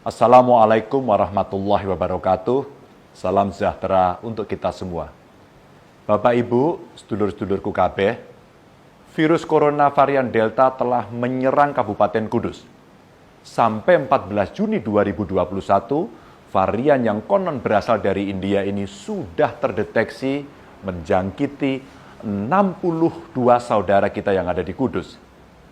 Assalamualaikum warahmatullahi wabarakatuh. Salam sejahtera untuk kita semua. Bapak Ibu, sedulur-sedulurku kabeh, virus corona varian Delta telah menyerang Kabupaten Kudus. Sampai 14 Juni 2021, varian yang konon berasal dari India ini sudah terdeteksi menjangkiti 62 saudara kita yang ada di Kudus.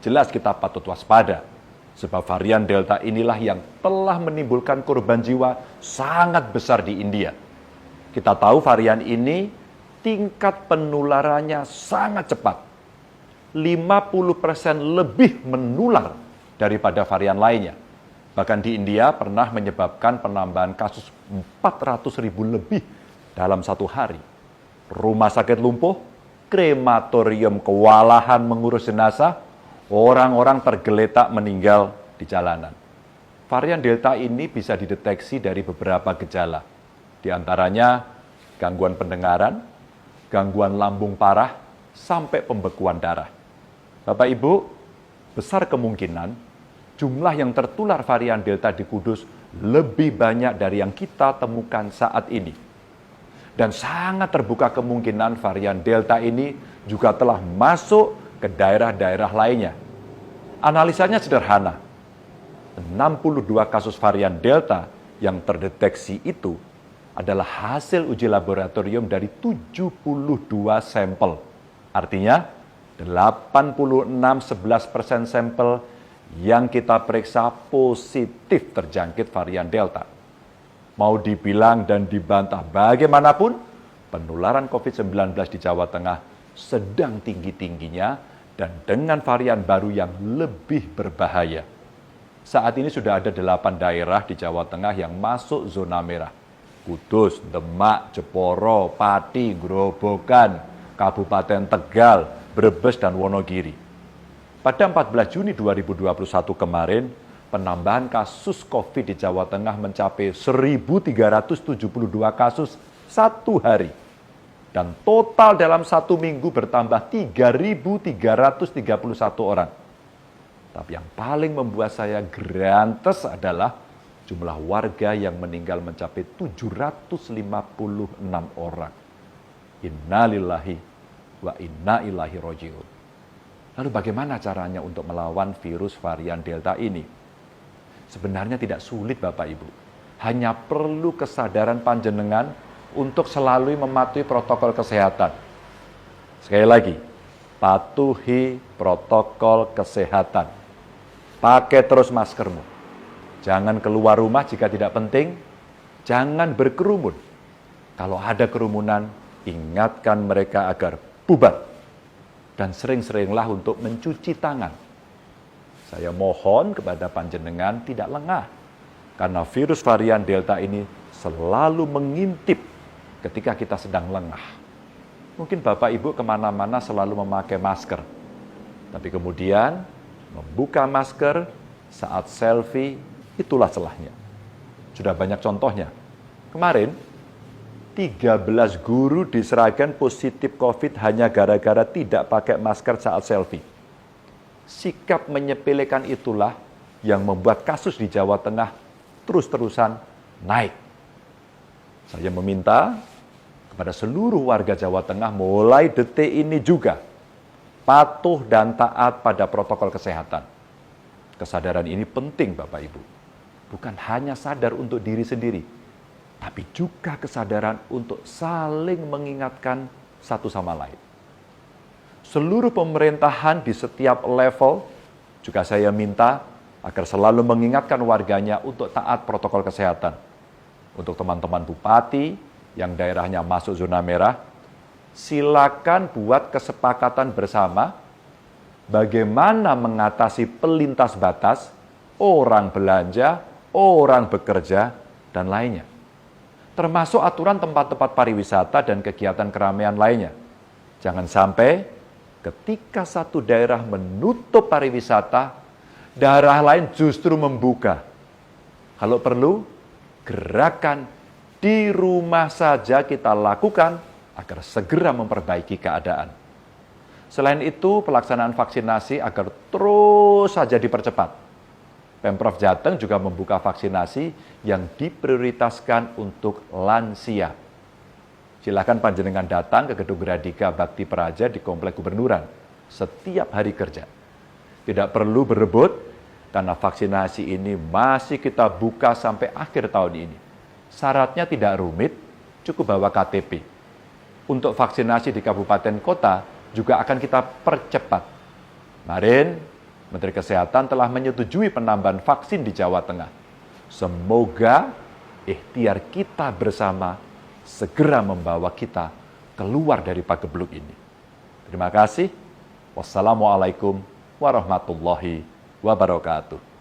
Jelas kita patut waspada, sebab varian Delta inilah yang telah menimbulkan korban jiwa sangat besar di India. Kita tahu varian ini tingkat penularannya sangat cepat. 50% lebih menular daripada varian lainnya. Bahkan di India pernah menyebabkan penambahan kasus 400.000 lebih dalam satu hari. Rumah sakit lumpuh, krematorium kewalahan mengurus jenazah, orang-orang tergeletak meninggal di jalanan. Varian Delta ini bisa dideteksi dari beberapa gejala. Di antaranya gangguan pendengaran, gangguan lambung parah, sampai pembekuan darah. Bapak Ibu, besar kemungkinan jumlah yang tertular varian Delta di Kudus lebih banyak dari yang kita temukan saat ini. Dan sangat terbuka kemungkinan varian Delta ini juga telah masuk ke daerah-daerah lainnya. Analisanya sederhana. 62 kasus varian Delta yang terdeteksi itu adalah hasil uji laboratorium dari 72 sampel. Artinya 86,11% sampel yang kita periksa positif terjangkit varian Delta. Mau dibilang dan dibantah bagaimanapun, penularan COVID-19 di Jawa Tengah sedang tinggi-tingginya dan dengan varian baru yang lebih berbahaya. Saat ini sudah ada 8 daerah di Jawa Tengah yang masuk zona merah. Kudus, Demak, Jeporo, Pati, Grobogan, Kabupaten Tegal, Brebes, dan Wonogiri. Pada 14 Juni 2021 kemarin, penambahan kasus COVID di Jawa Tengah mencapai 1.372 kasus satu hari. Dan total dalam satu minggu bertambah 3.331 orang. Tapi yang paling membuat saya grantes adalah jumlah warga yang meninggal mencapai 756 orang. Innalillahi wa inna ilaihi roji'un. Lalu bagaimana caranya untuk melawan virus varian Delta ini? Sebenarnya tidak sulit Bapak Ibu. Hanya perlu kesadaran panjenengan untuk selalu mematuhi protokol kesehatan. Sekali lagi, patuhi protokol kesehatan. Pakai terus maskermu. Jangan keluar rumah jika tidak penting. Jangan berkerumun. Kalau ada kerumunan, ingatkan mereka agar bubar. Dan sering-seringlah untuk mencuci tangan. Saya mohon kepada panjenengan tidak lengah. Karena virus varian Delta ini selalu mengintip ketika kita sedang lengah. Mungkin Bapak Ibu kemana-mana selalu memakai masker. Tapi kemudian membuka masker saat selfie, itulah celahnya. Sudah banyak contohnya. Kemarin, 13 guru di Sragen positif COVID hanya gara-gara tidak pakai masker saat selfie. Sikap menyepelekan itulah yang membuat kasus di Jawa Tengah terus-terusan naik. Saya meminta kepada seluruh warga Jawa Tengah mulai detik ini juga patuh dan taat pada protokol kesehatan. Kesadaran ini penting Bapak Ibu. Bukan hanya sadar untuk diri sendiri, tapi juga kesadaran untuk saling mengingatkan satu sama lain. Seluruh pemerintahan di setiap level juga saya minta agar selalu mengingatkan warganya untuk taat protokol kesehatan. Untuk teman-teman bupati yang daerahnya masuk zona merah, silakan buat kesepakatan bersama bagaimana mengatasi pelintas batas, orang belanja, orang bekerja, dan lainnya. Termasuk aturan tempat-tempat pariwisata dan kegiatan keramaian lainnya. Jangan sampai ketika satu daerah menutup pariwisata, daerah lain justru membuka. Kalau perlu, gerakan di rumah saja kita lakukan agar segera memperbaiki keadaan. Selain itu, pelaksanaan vaksinasi agar terus saja dipercepat. Pemprov Jateng juga membuka vaksinasi yang diprioritaskan untuk lansia. Silakan panjenengan datang ke Gedung Gradika Bakti Praja di Komplek Gubernuran setiap hari kerja. Tidak perlu berebut, karena vaksinasi ini masih kita buka sampai akhir tahun ini. Syaratnya tidak rumit, cukup bawa KTP. Untuk vaksinasi di kabupaten kota juga akan kita percepat. Kemarin, Menteri Kesehatan telah menyetujui penambahan vaksin di Jawa Tengah. Semoga ikhtiar kita bersama segera membawa kita keluar dari pagebluk ini. Terima kasih. Wassalamualaikum warahmatullahi wabarakatuh.